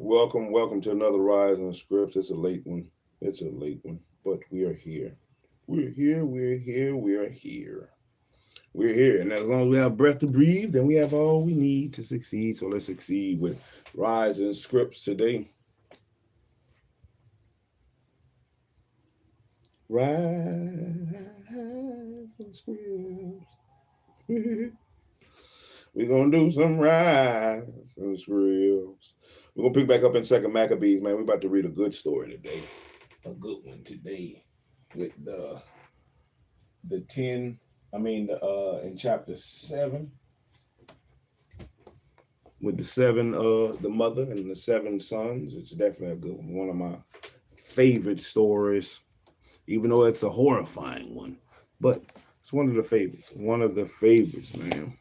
welcome to another Rise in the Scripts. It's a late one. But we are here. We're here. And as long as we have breath to breathe, then we have all we need to succeed. So let's succeed with Rise in Scripts today. Rise in Scripts. We're going to do some Rise in Scripts. We're going to pick back up in Second Maccabees, man. We're about to read a good story today. A good one today with in chapter 7 with the mother and the 7 sons. It's definitely a good one. One of my favorite stories, even though it's a horrifying one, but it's one of the favorites, man.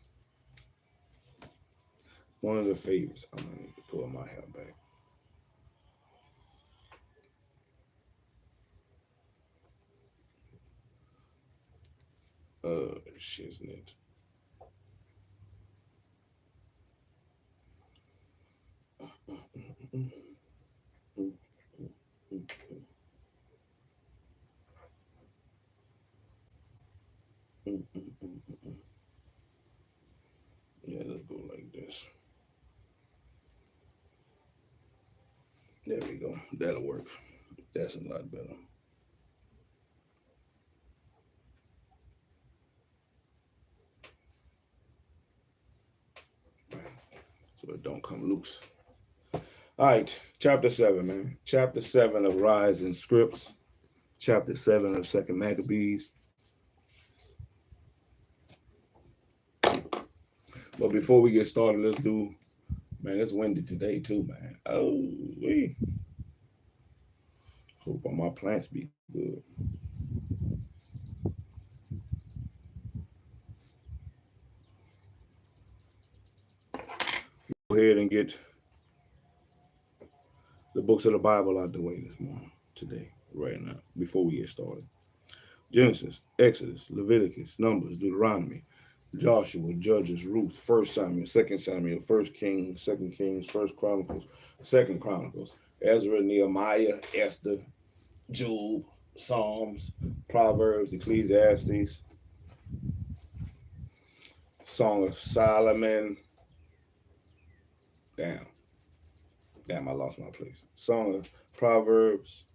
One of the favorites. I'm gonna need to pull my hair back. Shiznit. Yeah, let's go like this. There we go. That'll work. That's a lot better. So it don't come loose. All right, chapter 7, man. Chapter 7 of Rise in Scripts. Chapter 7 of Second Maccabees. But before we get started, let's do, man, it's windy today too, man. Oh, we. Hope all my plants be good. Go ahead and get the books of the Bible out the way this morning, today, right now, before we get started. Genesis, Exodus, Leviticus, Numbers, Deuteronomy, Joshua, Judges, Ruth, 1 Samuel, 2 Samuel, 1 Kings, 2 Kings, 1 Chronicles, 2 Chronicles, Ezra, Nehemiah, Esther, Job, Psalms, Proverbs, Ecclesiastes, Song of Solomon. Damn, I lost my place. Song of Proverbs.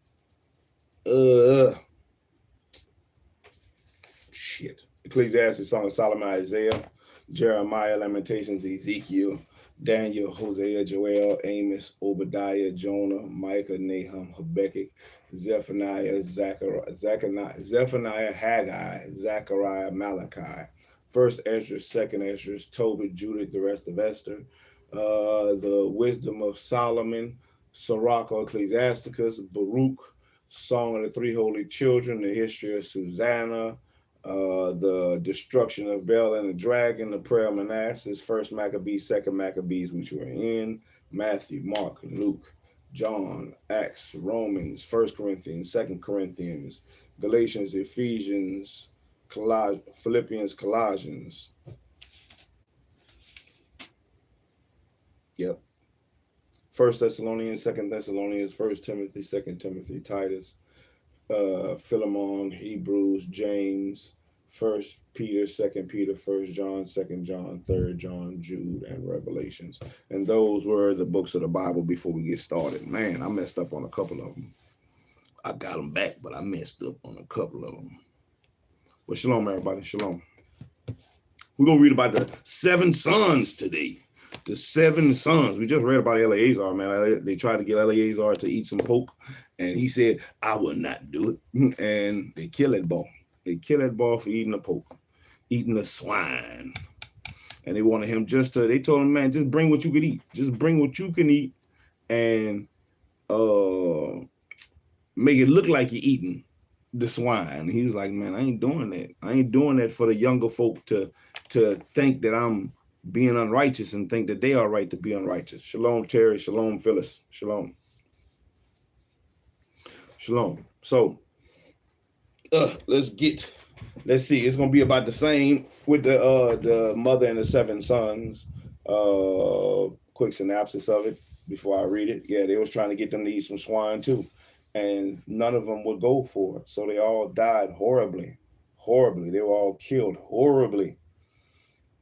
Ecclesiastes, Song of Solomon, Isaiah, Jeremiah, Lamentations, Ezekiel, Daniel, Hosea, Joel, Amos, Obadiah, Jonah, Micah, Nahum, Habakkuk, Zephaniah, Haggai, Zechariah, Malachi, 1 Ezra, 2 Ezra, Tobit, Judith, the rest of Esther, the Wisdom of Solomon, Sirach, Ecclesiasticus, Baruch, Song of the Three Holy Children, the history of Susanna, the destruction of Bel and the dragon, the prayer of Manasseh, 1 Maccabees, 2 Maccabees, which we're in, Matthew, Mark, Luke, John, Acts, Romans, 1 Corinthians, 2 Corinthians, Galatians, Ephesians, Philippians, Colossians. Yep. 1 Thessalonians, 2 Thessalonians, 1 Timothy, 2 Timothy, Titus, Philemon, Hebrews, James, 1 Peter, 2 Peter, 1 John, 2 John, 3 John, Jude, and Revelations. And those were the books of the Bible before we get started. Man, I messed up on a couple of them. I got them back, but I messed up on a couple of them. Well, shalom, everybody. Shalom. We're going to read about the 7 sons today. The 7 sons. We just read about Eleazar, man. They tried to get Eleazar to eat some pork, and he said, I will not do it. And they kill that boy. They kill that boy for eating the pork, eating the swine. And they wanted him they told him, man, just bring what you could eat. Just bring what you can eat and make it look like you're eating the swine. He was like, man, I ain't doing that. I ain't doing that for the younger folk to think that I'm being unrighteous and think that they are right to be unrighteous. Shalom, Terry. Shalom, Phyllis. Shalom. Shalom. So let's see. It's gonna be about the same with the mother and the 7 sons. Quick synopsis of it. before I read it. Yeah, they was trying to get them to eat some swine too. And none of them would go for it. So they all died horribly. Horribly. They were all killed horribly.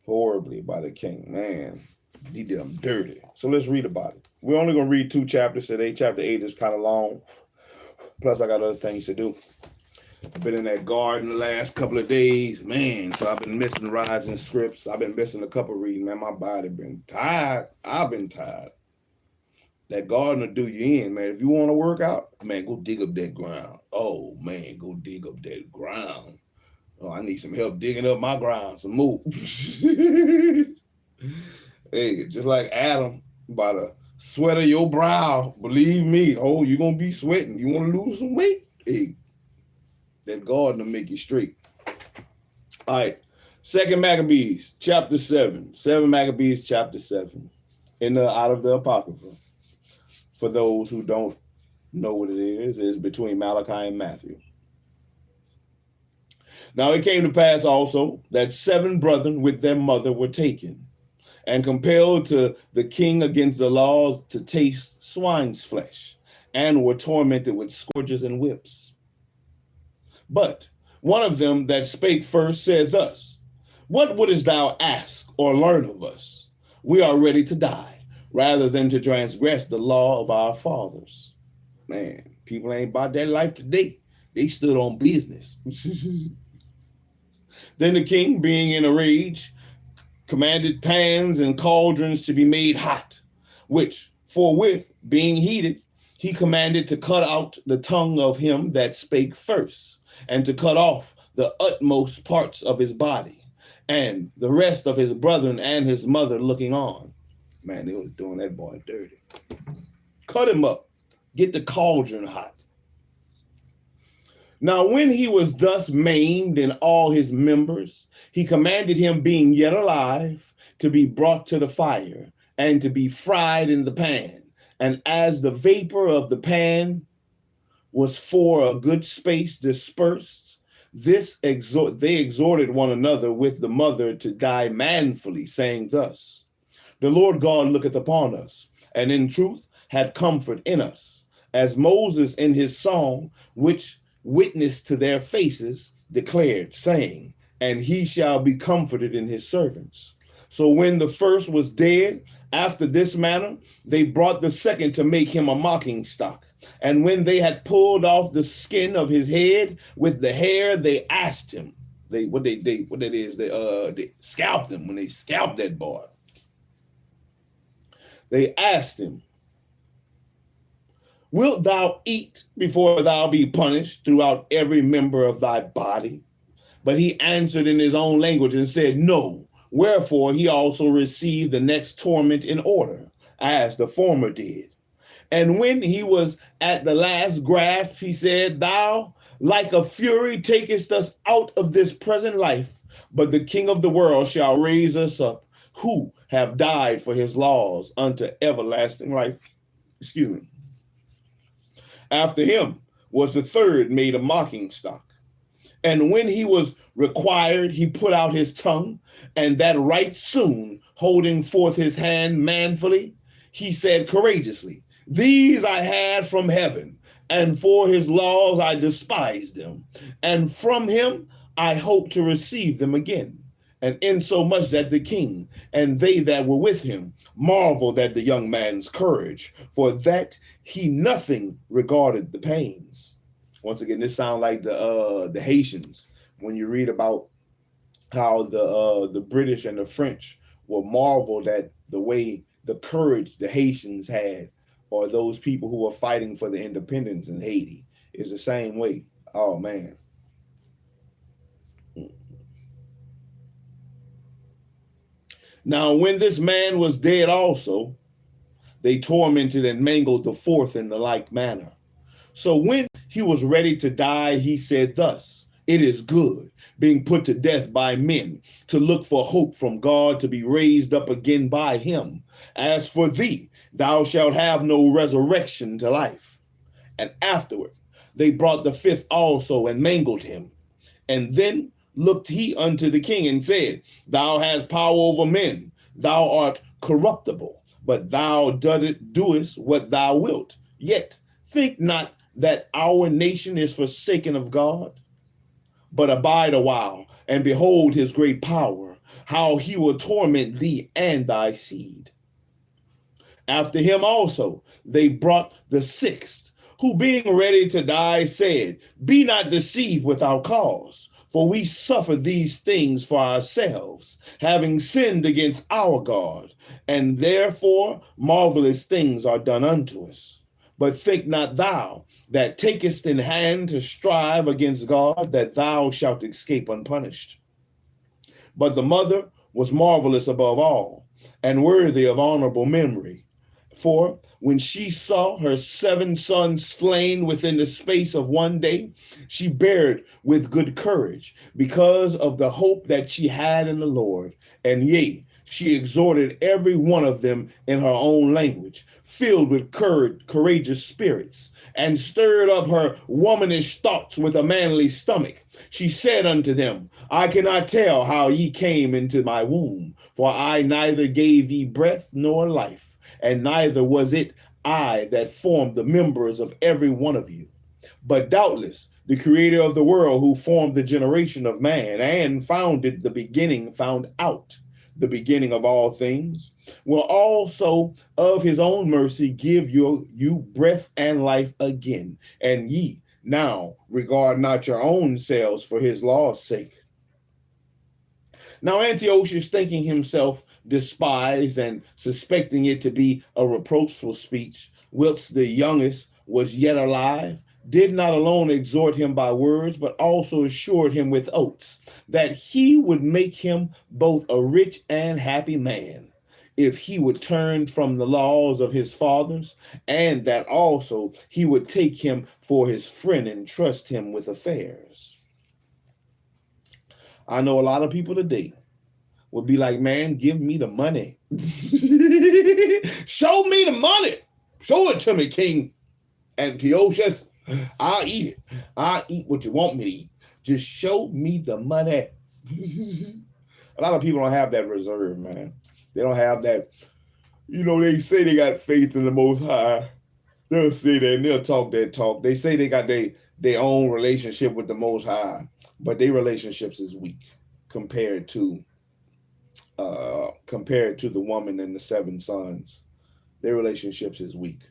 Horribly by the king. Man, he did them dirty. So let's read about it. We're only going to read 2 chapters today. Chapter 8 is kind of long. Plus, I got other things to do. I've been in that garden the last couple of days. Man, so I've been missing rides and scripts. I've been missing a couple reading. Man, my body been tired. I've been tired. That garden will do you in, man. If you want to work out, man, go dig up that ground. Oh, man, go dig up that ground. Oh, I need some help digging up my ground, some more. Hey, just like Adam, by the sweat of your brow, believe me, oh, you're going to be sweating. You want to lose some weight? Hey, that garden will make you straight. All right, 2 Maccabees, chapter 7. 2 Maccabees, chapter 7. Out of the Apocrypha. For those who don't know what it is between Malachi and Matthew. Now it came to pass also that 7 brethren with their mother were taken and compelled to the king against the laws to taste swine's flesh, and were tormented with scourges and whips. But one of them that spake first said thus, What wouldest thou ask or learn of us? We are ready to die, rather than to transgress the law of our fathers. Man, people ain't about that life today. They stood on business. Then the king, being in a rage, commanded pans and cauldrons to be made hot, which forthwith being heated, he commanded to cut out the tongue of him that spake first, and to cut off the utmost parts of his body, and the rest of his brethren and his mother looking on. Man, they was doing that boy dirty. Cut him up. Get the cauldron hot. Now, when he was thus maimed in all his members, he commanded him, being yet alive, to be brought to the fire, and to be fried in the pan. And as the vapor of the pan was for a good space dispersed, they exhorted one another with the mother to die manfully, saying thus, The Lord God looketh upon us, and in truth had comfort in us, as Moses in his song, which witnessed to their faces, declared, saying, And he shall be comforted in his servants. So when the first was dead, after this manner, they brought the second to make him a mocking stock. And when they had pulled off the skin of his head with the hair, they asked him. They scalped him when they scalped that boy. They asked him, Wilt thou eat before thou be punished throughout every member of thy body? But he answered in his own language and said, No. Wherefore he also received the next torment in order, as the former did. And when he was at the last grasp, he said, Thou, like a fury, takest us out of this present life, but the King of the world shall raise us up, who have died for his laws unto everlasting life. Excuse me. After him was the third made a mocking stock. And when he was required, he put out his tongue, and that right soon, holding forth his hand manfully, he said courageously, These I had from heaven, and for his laws I despised them, and from him I hope to receive them again. And insomuch that the king and they that were with him marveled at the young man's courage, for that he nothing regarded the pains. Once again, this sounds like the Haitians when you read about how the British and the French were marveled at the way the courage the Haitians had, or those people who were fighting for the independence in Haiti. Is the same way. Oh man. Now, when this man was dead also, they tormented and mangled the fourth in the like manner. So when he was ready to die, he said thus, It is good, being put to death by men, to look for hope from God to be raised up again by him. As for thee, thou shalt have no resurrection to life. And afterward, they brought the fifth also and mangled him. And then looked he unto the king and said, Thou hast power over men, thou art corruptible, but thou doest what thou wilt. Yet think not that our nation is forsaken of God, but abide a while, and behold his great power, how he will torment thee and thy seed. After him also they brought the sixth, who being ready to die said, Be not deceived without cause, for we suffer these things for ourselves, having sinned against our God, and therefore marvelous things are done unto us. But think not thou that takest in hand to strive against God, that thou shalt escape unpunished. But the mother was marvelous above all, and worthy of honorable memory. For when she saw her 7 sons slain within the space of one day, she bared with good courage, because of the hope that she had in the Lord. And yea, she exhorted every one of them in her own language, filled with courageous spirits, and stirred up her womanish thoughts with a manly stomach. She said unto them, I cannot tell how ye came into my womb, for I neither gave ye breath nor life, and neither was it I that formed the members of every one of you. But doubtless the creator of the world, who formed the generation of man and found out the beginning of all things, will also of his own mercy give you breath and life again. And ye now regard not your own selves for his law's sake. Now Antiochus, thinking himself despised and suspecting it to be a reproachful speech, whilst the youngest was yet alive, did not alone exhort him by words, but also assured him with oaths that he would make him both a rich and happy man, if he would turn from the laws of his fathers, and that also he would take him for his friend and trust him with affairs. I know a lot of people today would be like, man, give me the money. Show me the money. Show it to me, King Antiochus. I'll eat it. I'll eat what you want me to eat. Just show me the money. A lot of people don't have that reserve, man. They don't have that. You know, they say they got faith in the Most High. They'll say that and they'll talk that talk. They say they got their own relationship with the Most High, but their relationships is weak compared to the woman and the 7 sons. Their relationships is weak.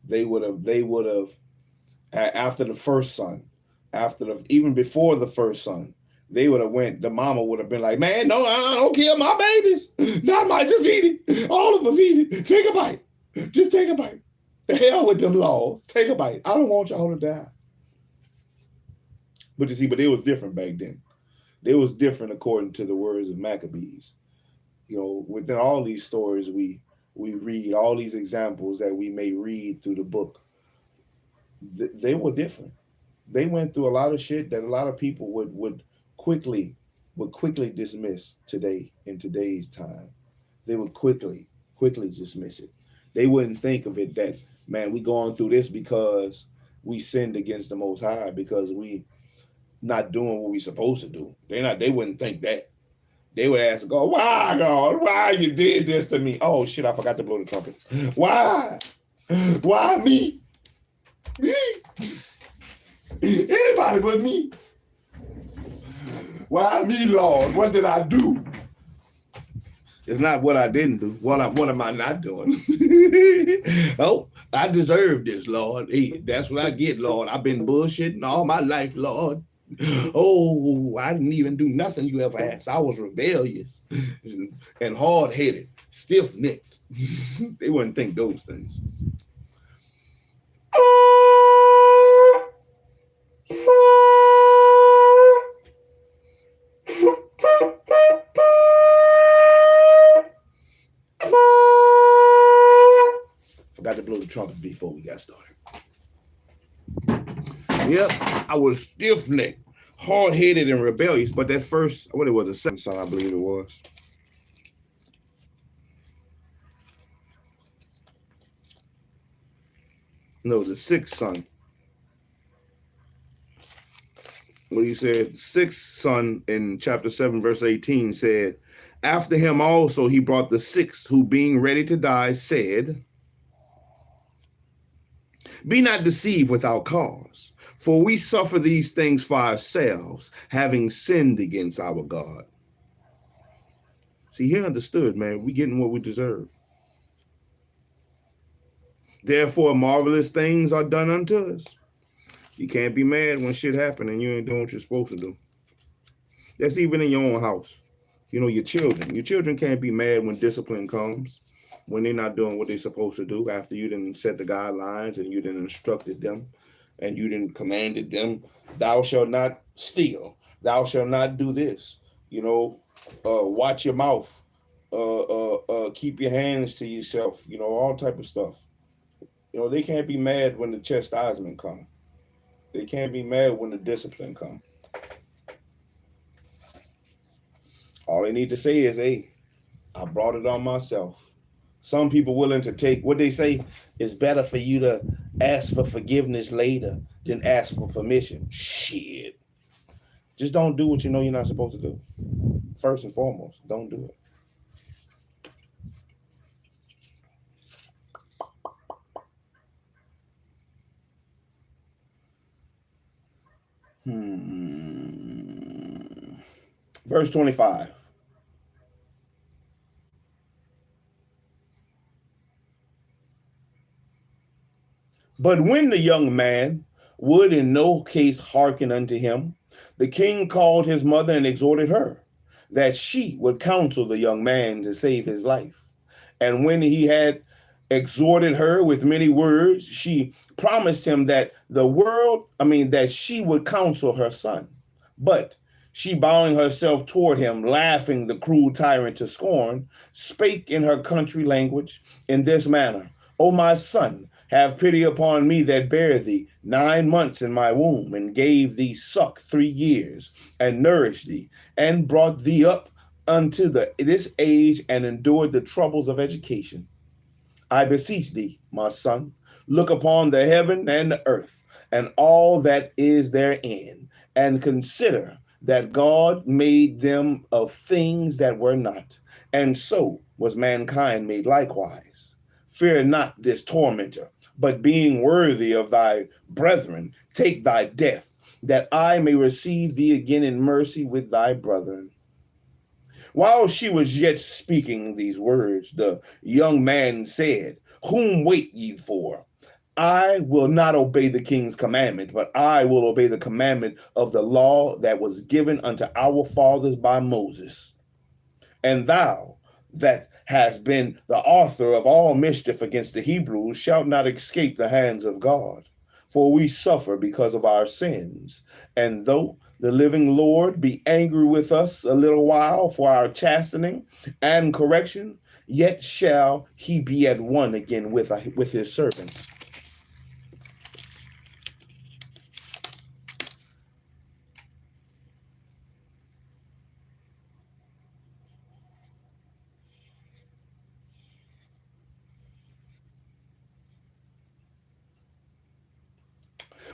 They would have after the first son, even before the first son, they would have the mama would have been like, man, no, I don't kill my babies. Not my, just eat it. All of us eat it. Take a bite. Just take a bite. The hell with them laws. Take a bite. I don't want y'all to die. But you see, but it was different back then. It was different according to the words of Maccabees. You know, within all these stories we read, all these examples that we may read through the book, they were different. They went through a lot of shit that a lot of people would quickly dismiss today, in today's time. They would quickly dismiss it. They wouldn't think of it that, man, we going through this because we sinned against the Most High, because we not doing what we supposed to do. They wouldn't think that. They would ask God, why, God? Why you did this to me? Oh, shit, I forgot to blow the trumpet. Why? Why me? Me? Anybody but me. Why me, Lord? What did I do? It's not what I didn't do. What am I not doing? Oh, I deserve this, Lord. Hey, that's what I get, Lord. I've been bullshitting all my life, Lord. Oh, I didn't even do nothing you ever asked. I was rebellious and hard-headed, stiff-necked. They wouldn't think those things. Forgot to blow the trumpet before we got started. Yep, I was stiff-necked, hard-headed, and rebellious. But that first, what it was, the second son, I believe it was. No, the 6th son. what he said, sixth son in chapter 7, verse 18 said, after him also he brought the sixth, who being ready to die said, be not deceived without cause, for we suffer these things for ourselves, having sinned against our God. See, he understood, man, we getting what we deserve. Therefore, marvelous things are done unto us. You can't be mad when shit happen and you ain't doing what you're supposed to do. That's even in your own house. You know, your children can't be mad when discipline comes, when they're not doing what they're supposed to do after you didn't set the guidelines and you didn't instructed them and you didn't commanded them, thou shalt not steal, thou shalt not do this, you know, watch your mouth, keep your hands to yourself, you know, all type of stuff. You know, they can't be mad when the chastisement come. They can't be mad when the discipline come. All they need to say is, hey, I brought it on myself. Some people willing to take what they say is better for you to ask for forgiveness later than ask for permission. Shit. Just don't do what you know you're not supposed to do. First and foremost, don't do it. Verse 25. But when the young man would in no case hearken unto him, the king called his mother and exhorted her, that she would counsel the young man to save his life. And when he had exhorted her with many words, she promised him that that she would counsel her son. But she, bowing herself toward him, laughing the cruel tyrant to scorn, spake in her country language in this manner, O my son, have pity upon me that bare thee 9 months in my womb, and gave thee suck 3 years, and nourished thee, and brought thee up unto this age, and endured the troubles of education. I beseech thee, my son, look upon the heaven and the earth, and all that is therein, and consider that God made them of things that were not, and so was mankind made likewise. Fear not this tormentor, but being worthy of thy brethren, take thy death, that I may receive thee again in mercy with thy brethren. While she was yet speaking these words, the young man said, whom wait ye for? I will not obey the king's commandment, but I will obey the commandment of the law that was given unto our fathers by Moses. And thou, that hast been the author of all mischief against the Hebrews, shalt not escape the hands of God. For we suffer because of our sins. And though the living Lord be angry with us a little while for our chastening and correction, yet shall he be at one again with his servants.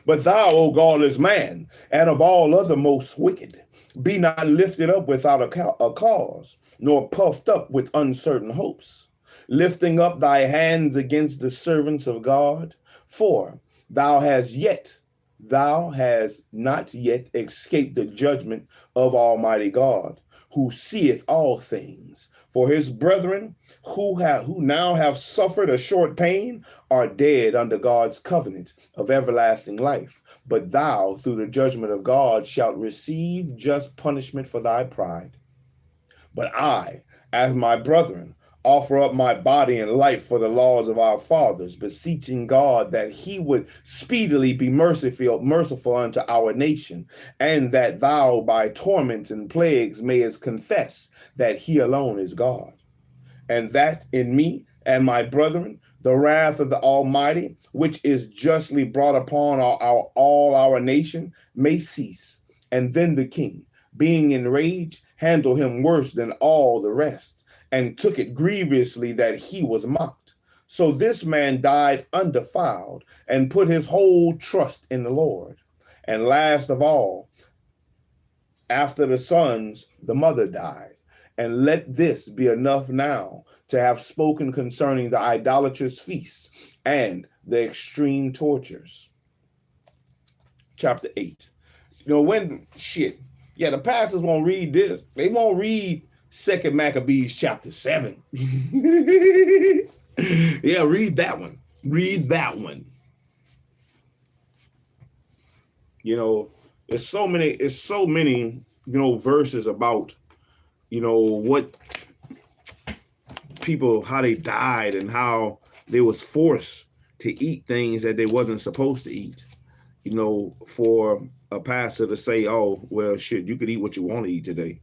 But thou, O godless man, and of all other most wicked, be not lifted up without a cause, nor puffed up with uncertain hopes, lifting up thy hands against the servants of God. For thou hast not yet escaped the judgment of Almighty God, who seeth all things. For his brethren who now have suffered a short pain are dead under God's covenant of everlasting life. But thou, through the judgment of God, shalt receive just punishment for thy pride. But I, as my brethren, offer up my body and life for the laws of our fathers, beseeching God that he would speedily be merciful unto our nation, and that thou by torments and plagues mayest confess that he alone is God, and that in me and my brethren the wrath of the Almighty, which is justly brought upon all our nation, may cease. And then the king, being enraged, handled him worse than all the rest, and took it grievously that he was mocked. So this man died undefiled, and put his whole trust in the Lord. And last of all, After the sons, the mother died. And let this be enough now to have spoken concerning the idolatrous feasts and the extreme tortures. Chapter 8. You know, the pastors won't read this. They won't read 2 Maccabees chapter 7. Yeah, read that one. Read that one. You know, it's so many, verses about, what people, how they died and how they was forced to eat things that they wasn't supposed to eat. For a pastor to say, oh, well, shit, you could eat what you want to eat today.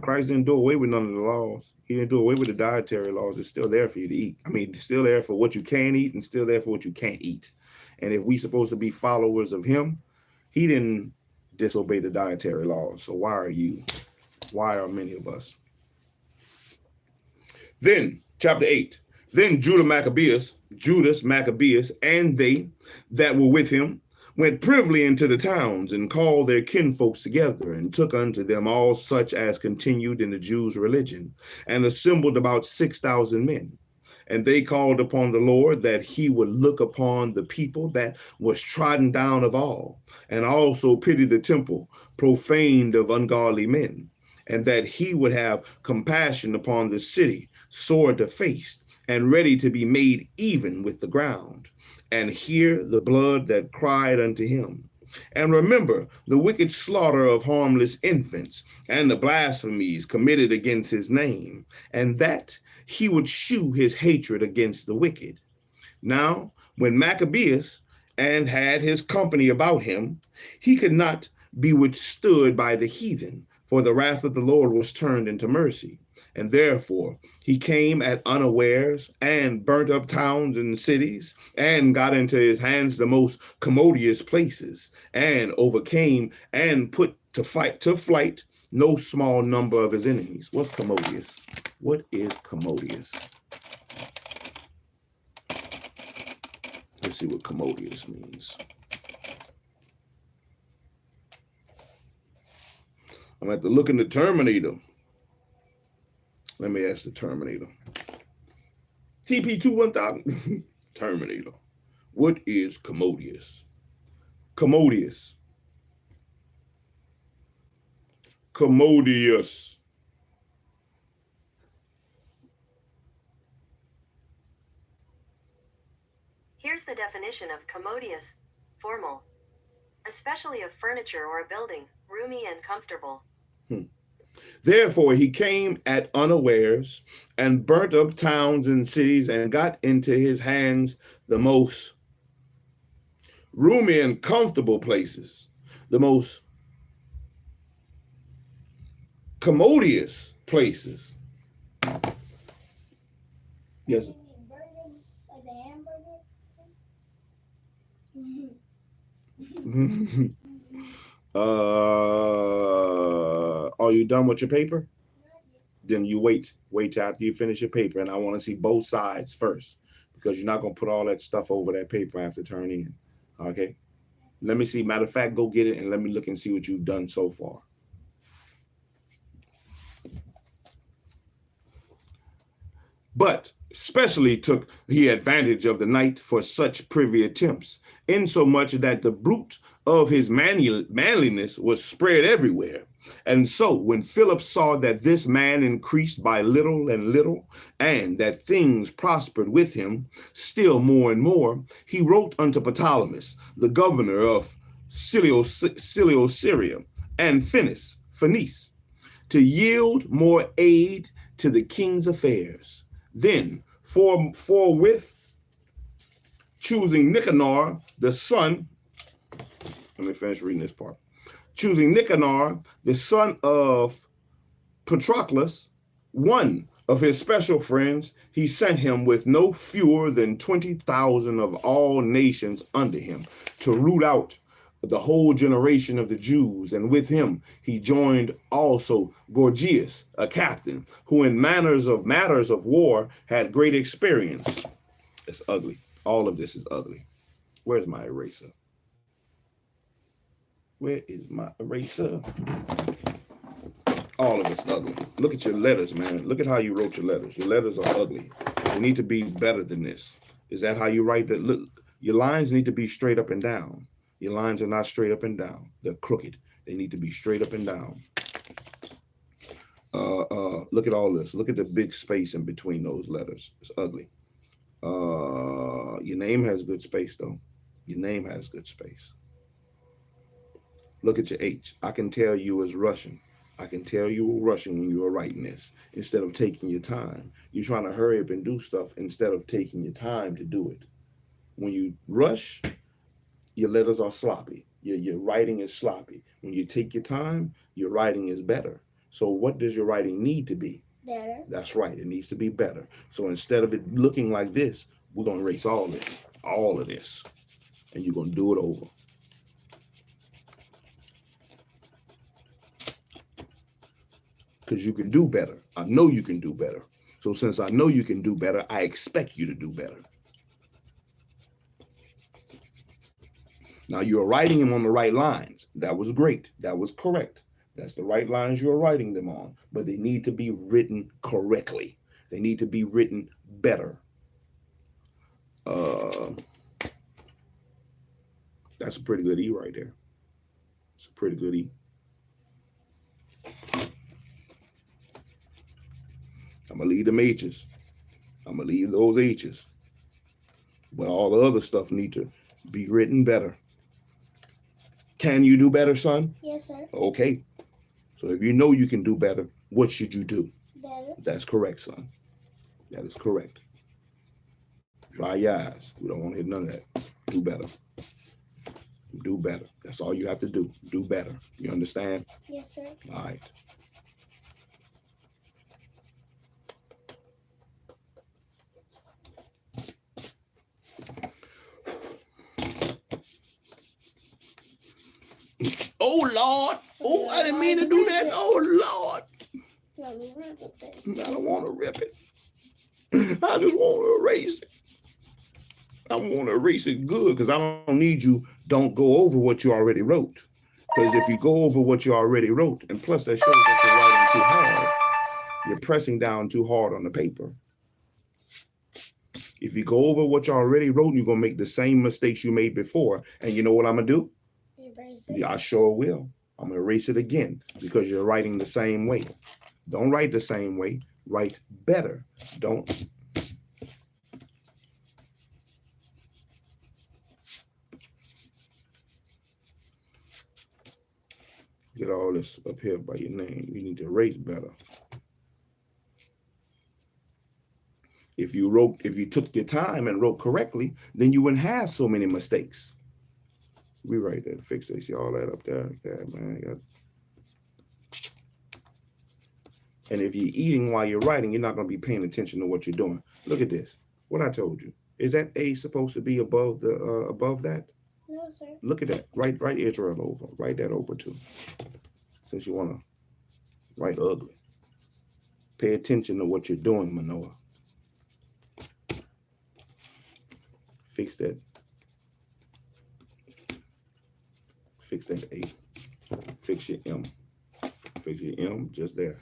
Christ didn't do away with none of the laws. He didn't do away with the dietary laws. It's still there for you to eat. I mean, it's still there for what you can eat and still there for what you can't eat. And if we supposed to be followers of him, he didn't disobey the dietary laws. So why are you? Why are many of us? Then, chapter 8. Then Judas Maccabeus, and they that were with him went privily into the towns and called their kinfolks together and took unto them all such as continued in the Jews' religion and assembled about 6,000 men. And they called upon the Lord that he would look upon the people that was trodden down of all, and also pity the temple profaned of ungodly men, and that he would have compassion upon the city, sore defaced, and ready to be made even with the ground, and hear the blood that cried unto him. And remember the wicked slaughter of harmless infants, and the blasphemies committed against his name, and that he would shew his hatred against the wicked. Now, when Maccabeus and had his company about him, he could not be withstood by the heathen, for the wrath of the Lord was turned into mercy. And therefore he came at unawares and burnt up towns and cities and got into his hands the most commodious places and overcame and put to flight no small number of his enemies. What's commodious? What is commodious? Let's see what commodious means. I'm going to have to look in the Terminator. Let me ask the Terminator. TP21000. Terminator. What is commodious? Commodious. Commodious. Here's the definition of commodious. Formal. Especially of furniture or a building, roomy and comfortable. Therefore he came at unawares and burnt up towns and cities and got into his hands the most roomy and comfortable places, the most commodious places. Yes. Are you done with your paper? Then you wait till after you finish your paper, and I want to see both sides first, because you're not going to put all that stuff over that paper after turning in. Okay, let me see. Matter of fact, go get it and let me look and see what you've done so far. But especially took he advantage of the night for such privy attempts, insomuch that the bruit of his manliness was spread everywhere. And so when Philip saw that this man increased by little and little, and that things prospered with him still more and more, he wrote unto Ptolemy, the governor of Cilicia and Phoenice, to yield more aid to the king's affairs. Then forthwith choosing Nicanor, the son, let me finish reading this part. Choosing Nicanor, the son of Patroclus, one of his special friends, he sent him with no fewer than 20,000 of all nations under him to root out the whole generation of the Jews. And with him he joined also Gorgias, a captain, who in matters of war had great experience. It's ugly. All of this is ugly. Where's my eraser? Where is my eraser? All of it's ugly. Look at your letters, man. Look at how you wrote your letters. Your letters are ugly. They need to be better than this. Is that how you write that? Look, your lines need to be straight up and down. Your lines are not straight up and down. They're crooked. They need to be straight up and down. Look at all this. Look at the big space in between those letters. It's ugly. Your name has good space, though. Your name has good space. Look at your H. I can tell you was Russian. I can tell you were rushing when you were writing this instead of taking your time. You're trying to hurry up and do stuff instead of taking your time to do it. When you rush, your letters are sloppy. Your writing is sloppy. When you take your time, your writing is better. So what does your writing need to be? Better. That's right. It needs to be better. So instead of it looking like this, we're going to erase all of this, and you're going to do it over. Because you can do better. I know you can do better. So since I know you can do better, I expect you to do better. Now you're writing them on the right lines. That was great. That was correct. That's the right lines you're writing them on. But they need to be written correctly. They need to be written better. That's a pretty good E right there. It's a pretty good E. I'm going to leave them H's. I'm going to leave those H's. But all the other stuff need to be written better. Can you do better, son? Yes, sir. Okay. So if you know you can do better, what should you do? Better. That's correct, son. That is correct. Dry your eyes. We don't want to hear none of that. Do better. Do better. That's all you have to do. Do better. You understand? Yes, sir. All right. Oh, Lord. Oh, I didn't mean to do that. Oh, Lord. Let me rip it. I don't want to rip it. I just want to erase it. I want to erase it good because I don't need you. Don't go over what you already wrote. Because if you go over what you already wrote, and plus that shows that you're writing too hard, you're pressing down too hard on the paper. If you go over what you already wrote, you're going to make the same mistakes you made before. And you know what I'm going to do? Erase it. Yeah, I sure will. I'm going to erase it again because you're writing the same way. Don't write the same way. Write better. Don't. Get all this up here by your name. You need to erase better. If you took your time and wrote correctly, then you wouldn't have so many mistakes. Rewrite that, fix it. See all that up there, man. And if you're eating while you're writing, you're not going to be paying attention to what you're doing. Look at this. What I told you. Is that A supposed to be above the above that? No, sir. Look at that. Write Israel over. Write that over too. Since you want to write ugly. Pay attention to what you're doing, Manoah. Fix that. Fix that A. Fix your M. Fix your M just there.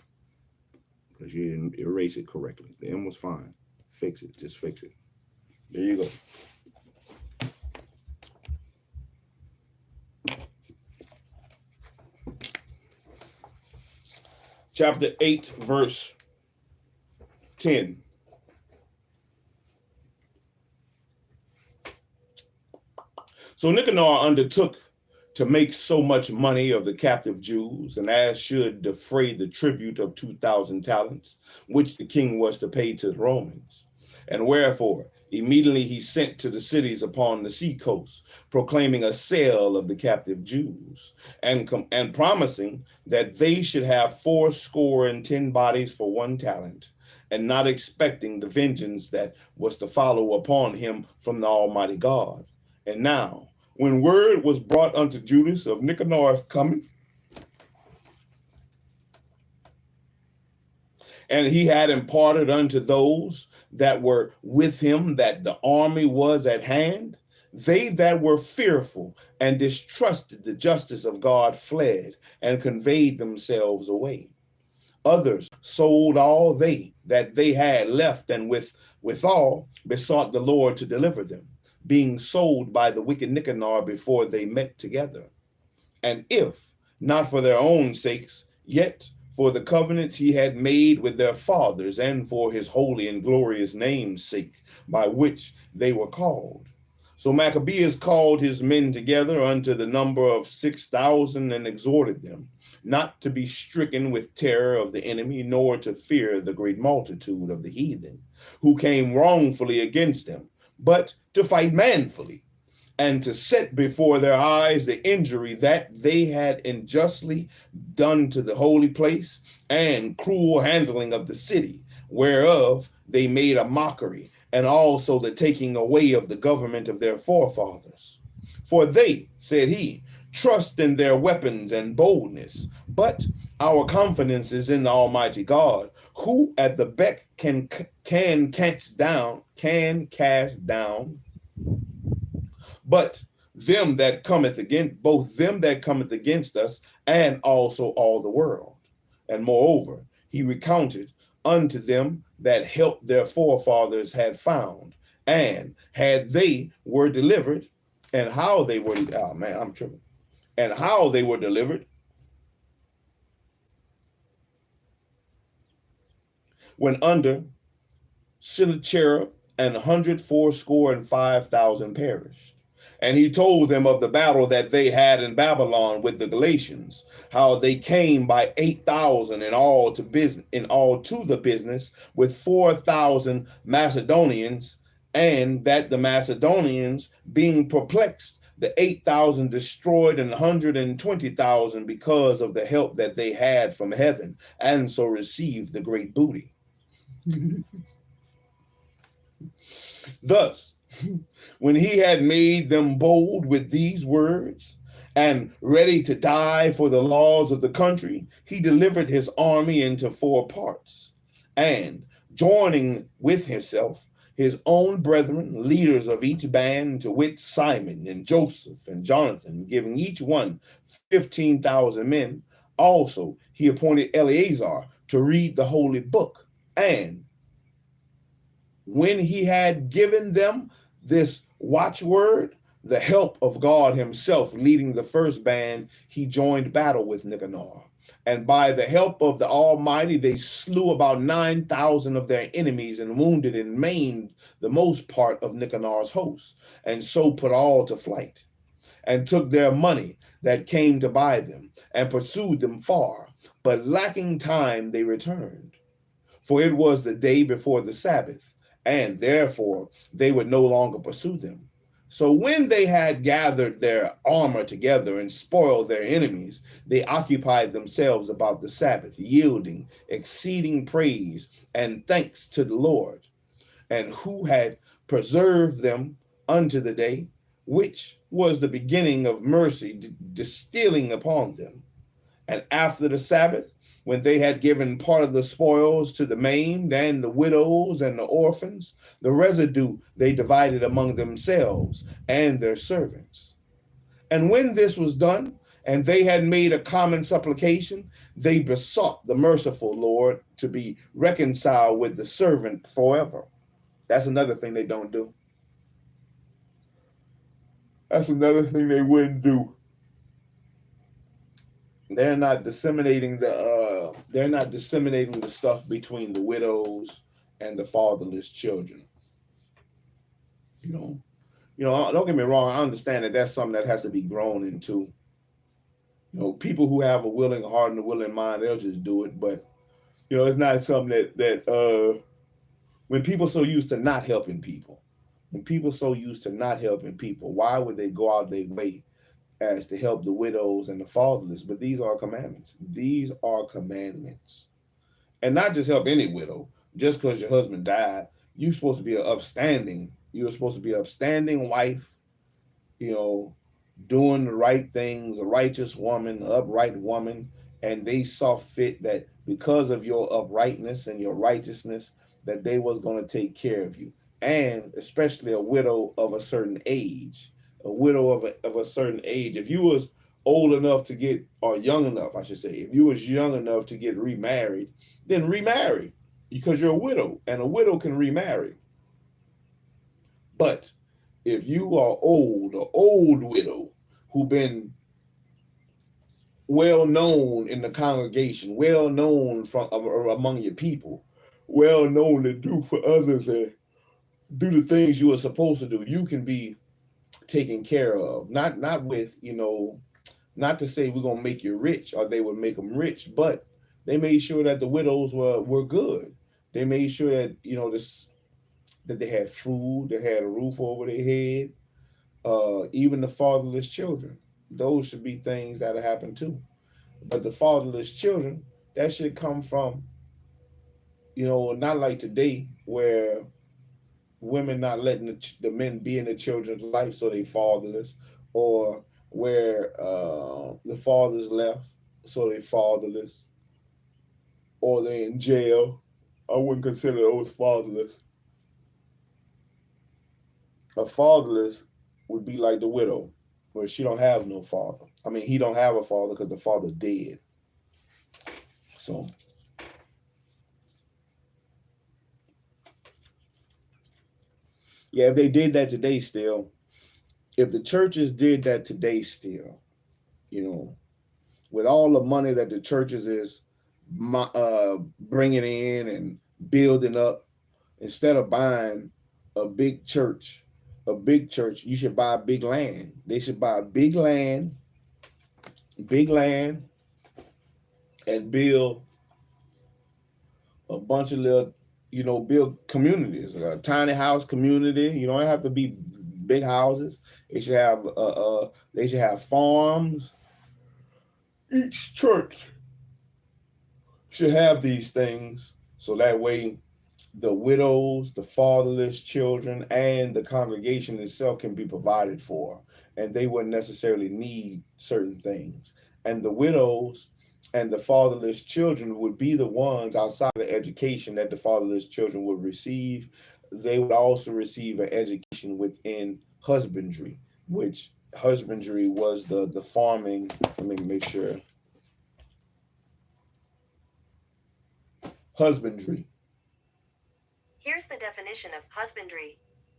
Because you didn't erase it correctly. The M was fine. Fix it. Just fix it. There you go. Chapter 8, verse 10. So Nicanor undertook to make so much money of the captive Jews, and as should defray the tribute of 2,000 talents, which the king was to pay to the Romans. And wherefore, immediately he sent to the cities upon the sea coast, proclaiming a sale of the captive Jews, and promising that they should have 80 bodies for 1 talent, and not expecting the vengeance that was to follow upon him from the Almighty God. And now, when word was brought unto Judas of Nicanor's coming, and he had imparted unto those that were with him that the army was at hand, They that were fearful and distrusted the justice of God fled and conveyed themselves away. Others sold all that they had left, and withal besought the Lord to deliver them, being sold by the wicked Nicanor before they met together. And if not for their own sakes, yet for the covenants he had made with their fathers, and for his holy and glorious name's sake, by which they were called. So Maccabees called his men together unto the number of 6,000, and exhorted them not to be stricken with terror of the enemy, nor to fear the great multitude of the heathen, who came wrongfully against them, but to fight manfully, and to set before their eyes the injury that they had unjustly done to the holy place, and cruel handling of the city, whereof they made a mockery, and also the taking away of the government of their forefathers. For they, said he, trust in their weapons and boldness, but our confidence is in the Almighty God, who at the beck can cast down, but them that cometh against, both them that cometh against us, and also all the world. And moreover, he recounted unto them that help their forefathers had found, and had they were delivered, and how they were, oh man, I'm tripping, and how they were delivered, when under Sennacherib, and 184,500 perished. And he told them of the battle that they had in Babylon with the Galatians, how they came by 8,000 in all to the business with 4,000 Macedonians, and that the Macedonians, being perplexed, the 8,000 destroyed, and 120,000 because of the help that they had from heaven, and so received the great booty. Thus, when he had made them bold with these words, and ready to die for the laws of the country, he delivered his army into 4 parts, and joining with himself his own brethren, leaders of each band, to wit, Simon and Joseph and Jonathan, giving each one 15,000 men. Also, he appointed Eleazar to read the holy book, and when he had given them this watchword, the help of God himself leading the first band, he joined battle with Nicanor. And by the help of the Almighty, they slew about 9,000 of their enemies, and wounded and maimed the most part of Nicanor's host, and so put all to flight, and took their money that came to buy them, and pursued them far. But lacking time, they returned. For it was the day before the Sabbath, and therefore they would no longer pursue them. So when they had gathered their armor together and spoiled their enemies, they occupied themselves about the Sabbath, yielding exceeding praise and thanks to the Lord, and who had preserved them unto the day, which was the beginning of mercy distilling upon them. And after the Sabbath, when they had given part of the spoils to the maimed and the widows and the orphans, the residue they divided among themselves and their servants. And when this was done, and they had made a common supplication, they besought the merciful Lord to be reconciled with the servant forever. That's another thing they don't do. That's another thing they wouldn't do. They're not disseminating the stuff between the widows and the fatherless children. You know, don't get me wrong, I understand that that's something that has to be grown into. You know, people who have a willing heart and a willing mind, they'll just do it. But it's not something that when people so used to not helping people, why would they go out their way as to help the widows and the fatherless? But these are commandments. These are commandments. And not just help any widow. Just because your husband died, you're supposed to be an upstanding wife, doing the right things, a righteous woman, upright woman. And they saw fit that because of your uprightness and your righteousness, that they was going to take care of you. and especially a widow of a certain age. A widow of a certain age. If you was old enough to get, or young enough, I should say, if you was young enough to get remarried, then remarry because you're a widow, and a widow can remarry. But if you are old, an old widow who been well known in the congregation, well known from among your people, well known to do for others and do the things you are supposed to do, you can be taken care of. Not with, not to say we're gonna make you rich or they would make them rich, but they made sure that the widows were good. They made sure that that they had food, they had a roof over their head. Even the fatherless children, those should be things that happen too. But the fatherless children, that should come from, not like today where women not letting the men be in the children's life so they fatherless, or where the fathers left so they fatherless, or they in jail. I wouldn't consider those fatherless. A fatherless would be like the widow, where she don't have no father. I mean, he don't have a father because the father dead. So yeah, if they did that today still, if the churches did that today still, you know, with all the money that the churches is bringing in and building up, instead of buying a big church, you should buy big land. They should buy big land, and build a bunch of little, build communities, a tiny house community. You don't have to be big houses. They should have farms. Each church should have these things, so that way the widows, the fatherless children, and the congregation itself can be provided for, and they wouldn't necessarily need certain things. And the widows and the fatherless children would be the ones, outside of the education that the fatherless children would receive, they would also receive an education within husbandry, which husbandry was the farming. Let me make sure. Husbandry. Here's the definition of husbandry: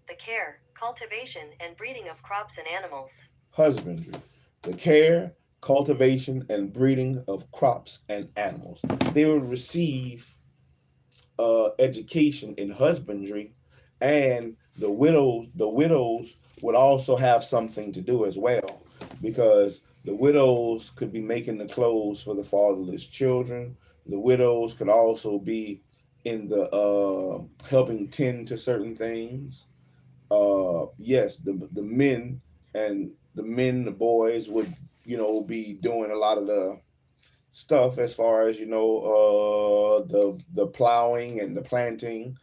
the care, cultivation, and breeding of crops and animals. Husbandry, the care, cultivation, and breeding of crops and animals. They will receive education in husbandry, and the widows would also have something to do as well, because the widows could be making the clothes for the fatherless children. The widows could also be in the helping tend to certain things. Yes, the boys would, be doing a lot of the stuff as far as, the plowing and the planting,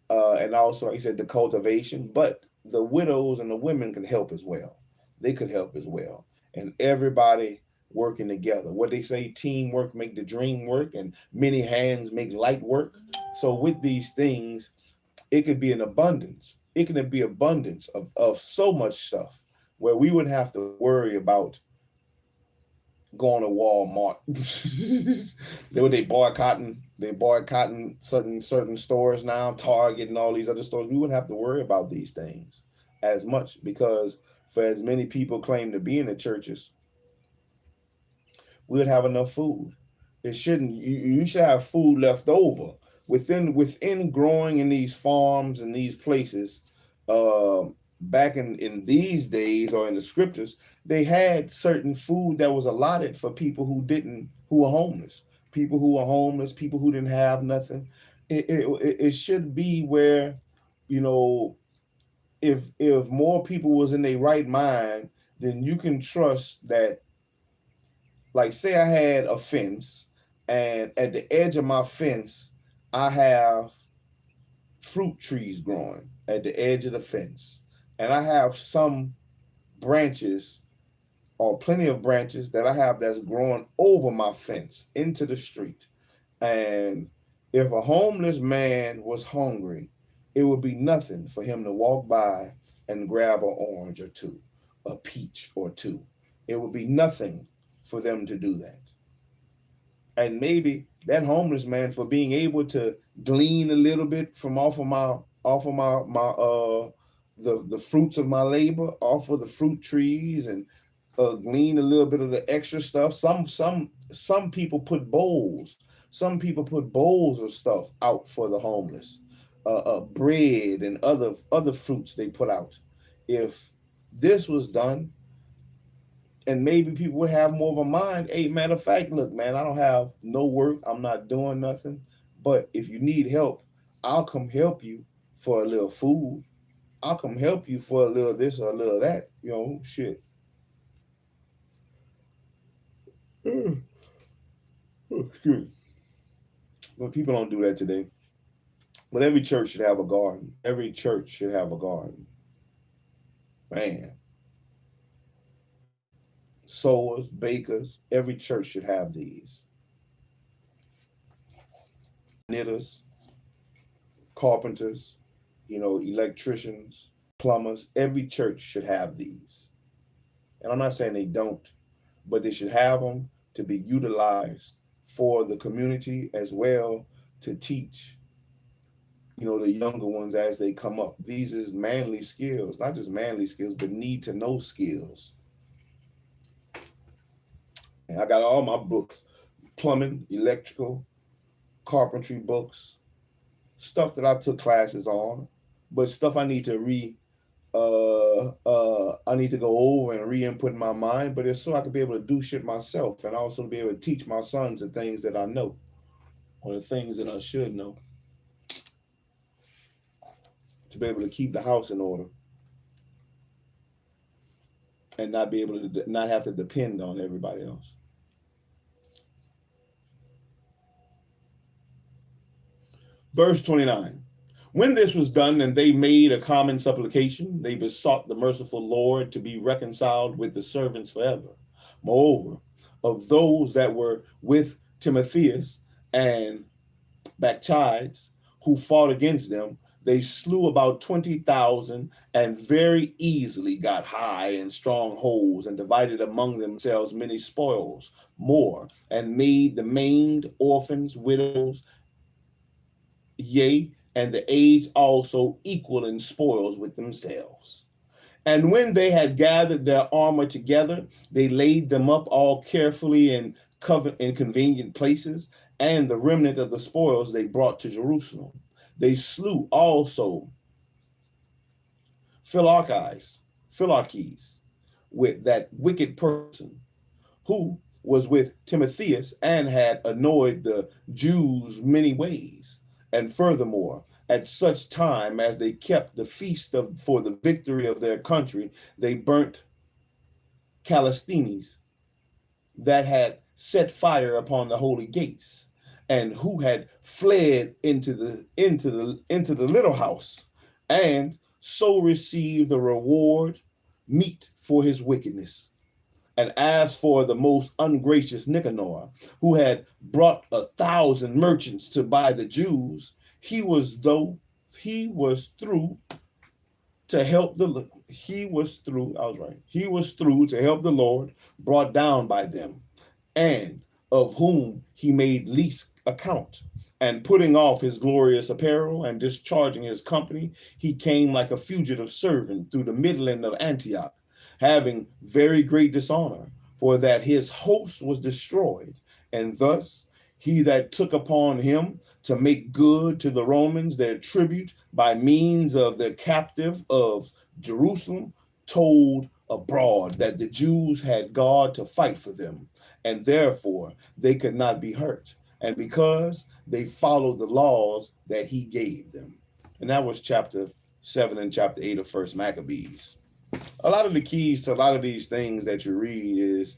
and also, like I said, the cultivation. But the widows and the women can help as well. They could help as well, and everybody working together. What they say, teamwork make the dream work, and many hands make light work. So with these things, it could be an abundance. It can be abundance of so much stuff, where we wouldn't have to worry about going to Walmart. They boycotting certain stores now, Target and all these other stores. We wouldn't have to worry about these things as much, because for as many people claim to be in the churches, we would have enough food. It shouldn't. You should have food left over within growing in these farms and these places. Uh, Back in these days, or in the scriptures, they had certain food that was allotted for people who were homeless, people who didn't have nothing. It should be where, you know, if more people was in their right mind, then you can trust that. Like, say I had a fence, and at the edge of my fence, I have fruit trees growing at the edge of the fence, and I have some branches, or plenty of branches that I have that's growing over my fence into the street. And if a homeless man was hungry, It would be nothing for him to walk by and grab an orange or two, a peach or two. It would be nothing for them to do that. And maybe that homeless man, for being able to glean a little bit from off of my the fruits of my labor, off of the fruit trees, and glean a little bit of the extra stuff. Some people put bowls. Some people put bowls of stuff out for the homeless, bread and other fruits they put out. If this was done, and maybe people would have more of a mind. Hey, matter of fact, look, man, I don't have no work. I'm not doing nothing. But if you need help, I'll come help you for a little food. I'll come help you for a little this or a little that. You know, shit. Excuse me. But people don't do that today. But every church should have a garden. Every church should have a garden. Man. Sewers, bakers, every church should have these. Knitters, carpenters, electricians, plumbers, every church should have these. And I'm not saying they don't, but they should have them to be utilized for the community as well, to teach, the younger ones as they come up. These is manly skills, not just manly skills, but need to know skills. And I got all my books, plumbing, electrical, carpentry books, stuff that I took classes on, but stuff I need to I need to go over and re-input in my mind, but it's so I can be able to do shit myself, and also to be able to teach my sons the things that I know, or the things that I should know, to be able to keep the house in order and not be able to not have to depend on everybody else. Verse 29. When this was done and they made a common supplication, they besought the merciful Lord to be reconciled with the servants forever. Moreover, of those that were with Timotheus and Bacchides, who fought against them, they slew about 20,000 and very easily got high in strongholds and divided among themselves many spoils more, and made the maimed, orphans, widows, yea, and the aged also equal in spoils with themselves. And when they had gathered their armor together, they laid them up all carefully in convenient places, and the remnant of the spoils they brought to Jerusalem. They slew also Philarches, with that wicked person, who was with Timotheus and had annoyed the Jews many ways. And furthermore, at such time as they kept the feast for the victory of their country, they burnt Callisthenes, that had set fire upon the holy gates, and who had fled into the little house, and so received the reward meet for his wickedness. And as for the most ungracious Nicanor, who had brought 1,000 merchants to buy the Jews, he was through to help the Lord, brought down by them, and of whom he made least account. And putting off his glorious apparel and discharging his company, he came like a fugitive servant through the midland of Antioch, having very great dishonor, for that his host was destroyed. And thus he that took upon him to make good to the Romans their tribute by means of the captive of Jerusalem, told abroad that the Jews had God to fight for them, and therefore they could not be hurt, and because they followed the laws that he gave them. And that was chapter 7 and chapter 8 of First Maccabees. A lot of the keys to a lot of these things that you read is,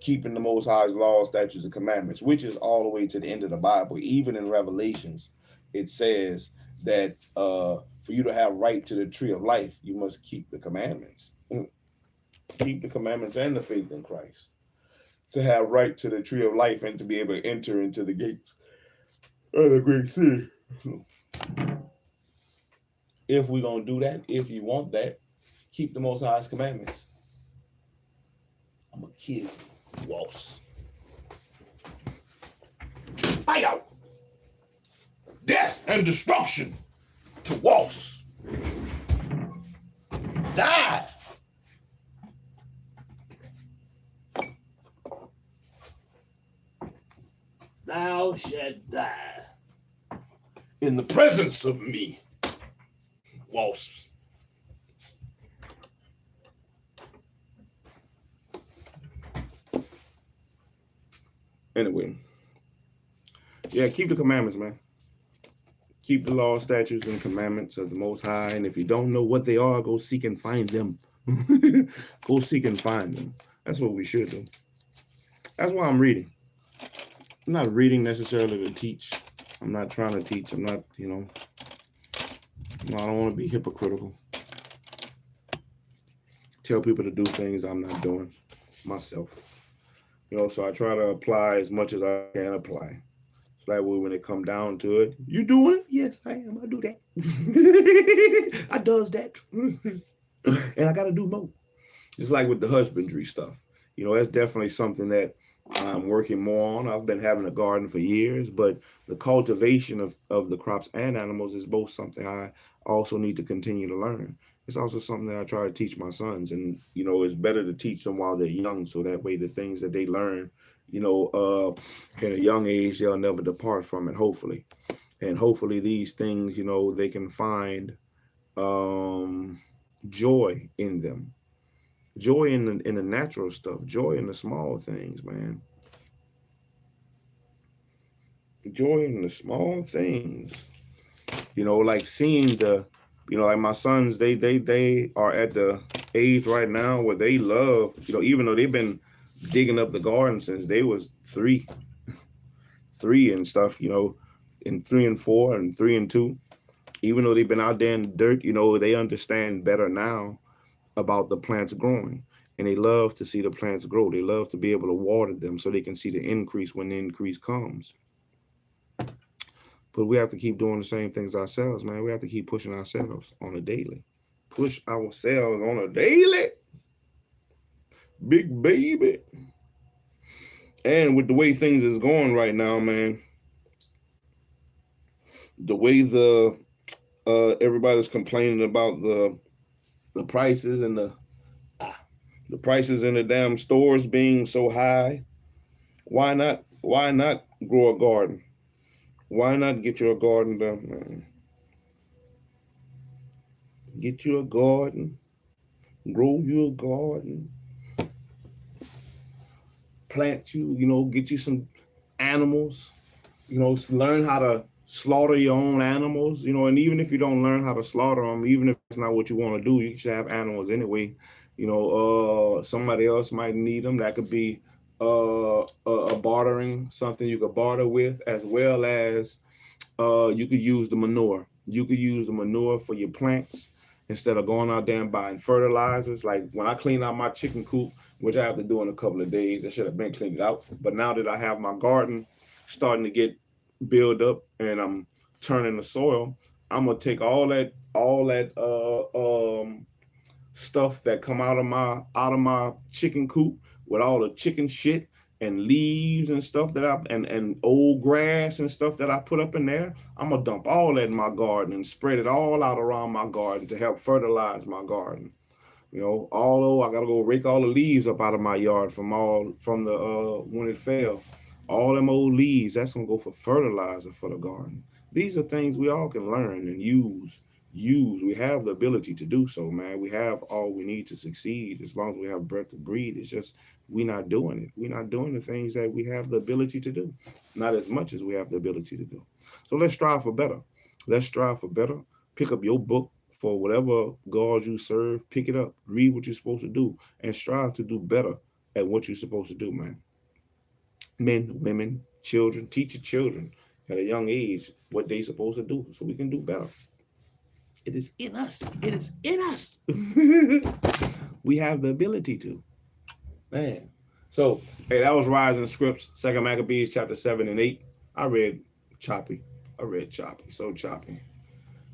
keeping the Most High's laws, statutes, and commandments, which is all the way to the end of the Bible. Even in Revelations, it says that for you to have right to the tree of life, you must keep the commandments. Keep the commandments and the faith in Christ. To have right to the tree of life and to be able to enter into the gates of the great city. if we're going to do that, if you want that, keep the Most High's commandments. I'm going to kill you, Walls. Fire! Death and destruction to Walls. Die! Thou shalt die in the presence of me, Wasps. Anyway, yeah, keep the commandments, man. Keep the law, statutes, and commandments of the Most High. And if you don't know what they are, go seek and find them. Go seek and find them. That's what we should do. That's why I'm reading. I'm not reading necessarily to teach. I'm not trying to teach. I'm not, I don't want to be hypocritical. Tell people to do things I'm not doing myself. So I try to apply as much as I can apply. So that way when it come down to it, you doing it? Yes, I am. I do that. I does that. And I got to do more. Just like with the husbandry stuff. That's definitely something that I'm working more on. I've been having a garden for years, but the cultivation of the crops and animals is both something I also need to continue to learn. It's also something that I try to teach my sons, and it's better to teach them while they're young, so that way the things that they learn, in a young age, they'll never depart from it, hopefully. And hopefully these things, they can find joy in them. Joy in the natural stuff. Joy in the small things, man. Joy in the small things. Like seeing like my sons, they are at the age right now where they love, even though they've been digging up the garden since they was three and stuff, and 3 and 4 and 3 and 2. Even though they've been out there in the dirt, they understand better now about the plants growing, and they love to see the plants grow. They love to be able to water them so they can see the increase when the increase comes. But we have to keep doing the same things ourselves, man. We have to keep pushing ourselves on a daily. Push ourselves on a daily. Big baby. And with the way things is going right now, man, the way everybody's complaining about the prices and the prices in the damn stores being so high, why not grow a garden? Why not get you a garden done, man? Get you a garden, grow you a garden, plant you, get you some animals, learn how to slaughter your own animals, and even if you don't learn how to slaughter them, even if it's not what you want to do, you should have animals anyway. Somebody else might need them. That could be a bartering, something you could barter with, as well as you could use the manure. You could use the manure for your plants instead of going out there and buying fertilizers. Like when I clean out my chicken coop, which I have to do in a couple of days, I should have been cleaned out. But now that I have my garden starting to get built up and I'm turning the soil, I'm gonna take all that stuff that come out of my chicken coop with all the chicken shit and leaves and stuff that and old grass and stuff that I put up in there. I'm gonna dump all that in my garden and spread it all out around my garden to help fertilize my garden. Although I gotta go rake all the leaves up out of my yard from the when it fell. All them old leaves, that's gonna go for fertilizer for the garden. These are things we all can learn and use. We have the ability to do so, man. We have all we need to succeed as long as we have breath to breathe. It's just we're not doing it. We're not doing the things that we have the ability to do. Not as much as we have the ability to do. So let's strive for better. Let's strive for better. Pick up your book for whatever God you serve. Pick it up. Read what you're supposed to do and strive to do better at what you're supposed to do, man. Men, women, children, teach your children at a young age what they're supposed to do so we can do better. It is in us. It is in us. We have the ability to. Man. So, hey, that was Rising Scripts, 2 Maccabees chapter 7 and 8. I read choppy. So choppy.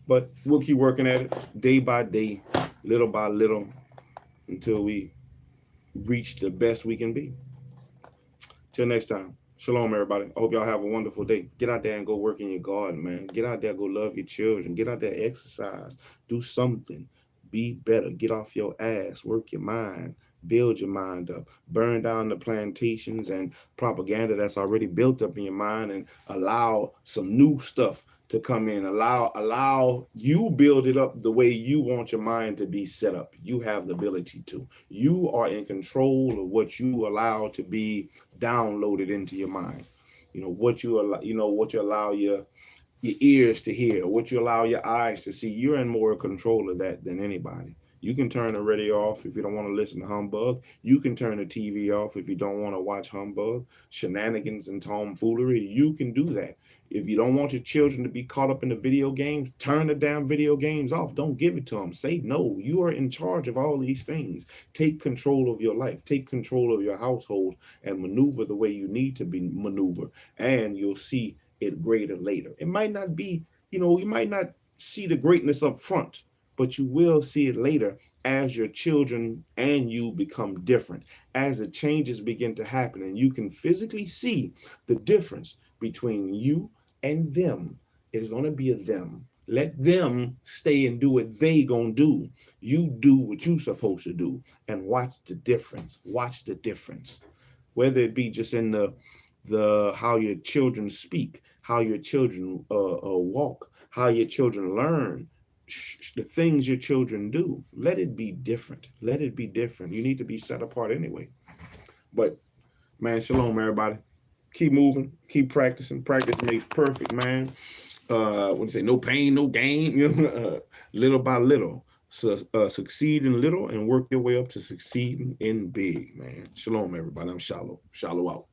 But we'll keep working at it day by day, little by little, until we reach the best we can be. Till next time. Shalom, everybody. I hope y'all have a wonderful day. Get out there and go work in your garden, man. Get out there, go love your children. Get out there, exercise. Do something. Be better. Get off your ass. Work your mind. Build your mind up. Burn down the plantations and propaganda that's already built up in your mind, and allow some new stuff to come in. Allow you build it up the way you want your mind to be set up. You have the ability to. You are in control of what you allow to be downloaded into your mind. What you allow, what you allow your ears to hear, what you allow your eyes to see. You're in more control of that than anybody. You can turn the radio off if you don't want to listen to humbug. You can turn the TV off if you don't want to watch humbug, shenanigans, and tomfoolery. You can do that. If you don't want your children to be caught up in the video games, turn the damn video games off. Don't give it to them. Say no. You are in charge of all these things. Take control of your life. Take control of your household and maneuver the way you need to be maneuvered. And you'll see it greater later. It might not be, you might not see the greatness up front, but you will see it later as your children and you become different, as the changes begin to happen, and you can physically see the difference between you and them. It is going to be a them. Let them stay and do what they gonna do. You do what you supposed to do, and watch the difference. Watch the difference. Whether it be just in the how your children speak, how your children walk, how your children learn, the things your children do. Let it be different. Let it be different. You need to be set apart anyway. But man, shalom, everybody. Keep moving, keep practicing. Practice makes perfect, man. What do you say? No pain, no gain. Little by little. So, succeed in little and work your way up to succeeding in big, man. Shalom, everybody. I'm Shallow. Shallow out.